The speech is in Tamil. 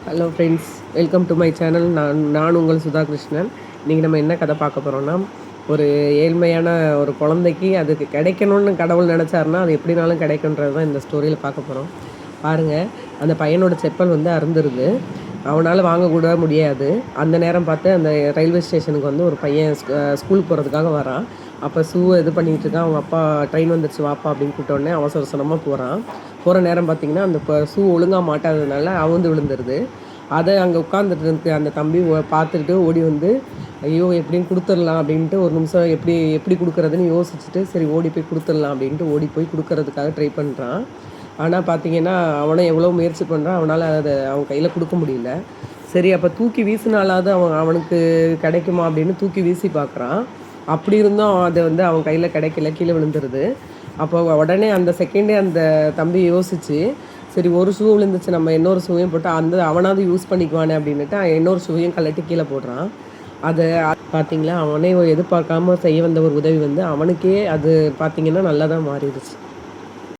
Hello friends, welcome to my channel. நான் உங்கள் சுதா கிருஷ்ணன். இன்றைக்கி நம்ம என்ன கதை பார்க்க போகிறோன்னா, ஒரு ஏழ்மையான ஒரு குழந்தைக்கு அதுக்கு கிடைக்கணும்னு கடவுள் நினச்சாருன்னா அது எப்படினாலும் கிடைக்குன்றது தான் இந்த ஸ்டோரியில் பார்க்க போகிறோம். பாருங்கள், அந்த பையனோட செப்பல் வந்து அறுந்துருது. அவனால் வாங்கக்கூட முடியாது. அந்த நேரம் பார்த்து அந்த ரயில்வே ஸ்டேஷனுக்கு வந்து ஒரு பையன் ஸ்கூலுக்கு போகிறதுக்காக வரான். அப்போ ஷூவை இது பண்ணிகிட்டு இருக்கான். அவங்க அப்பா ட்ரெயின் வந்துடுச்சு வாப்பா அப்படின்னு கூப்பிட்டோடனே அவசர அவசரமாக போகிறான். போகிற நேரம் பார்த்திங்கன்னா அந்த ஷூ ஒழுங்காக மாட்டாததுனால அவுந்து விழுந்துருது. அதை அங்கே உட்காந்துட்டு இருக்கு அந்த தம்பி பார்த்துட்டு ஓடி வந்து, ஐயோ எப்படின்னு கொடுத்துடலாம் அப்படின்ட்டு ஒரு நிமிஷம் எப்படி கொடுக்குறதுன்னு யோசிச்சுட்டு, சரி ஓடி போய் கொடுத்துடலாம் அப்படின்ட்டு ஓடி போய் கொடுக்கறதுக்காக ட்ரை பண்ணுறான். ஆனால் பார்த்தீங்கன்னா அவனும் எவ்வளோ முயற்சி பண்ணுறான், அவனால் அதை அவன் கையில் கொடுக்க முடியல. சரி அப்போ தூக்கி வீசினாலாவது அவனுக்கு கிடைக்குமா அப்படின்னு தூக்கி வீசி பார்க்குறான். அப்படி இருந்தும் அதை வந்து அவன் கையில் கிடைக்கல, கீழே விழுந்துருது. அப்போ உடனே அந்த செகண்டே அந்த தம்பி யோசிச்சு, சரி ஒரு ஷூ விழுந்துச்சு, நம்ம இன்னொரு ஷூவையும் போட்டு அவனாவது யூஸ் பண்ணிக்குவானே அப்படின்னுட்டு இன்னொரு ஷூவையும் கழட்டி கீழே போடுறான். அதை பார்த்தீங்களா, அவனே எதிர்பார்க்காம செய்ய வந்த ஒரு உதவி வந்து அவனுக்கே அது பார்த்தீங்கன்னா நல்லா தான் மாறிடுச்சு.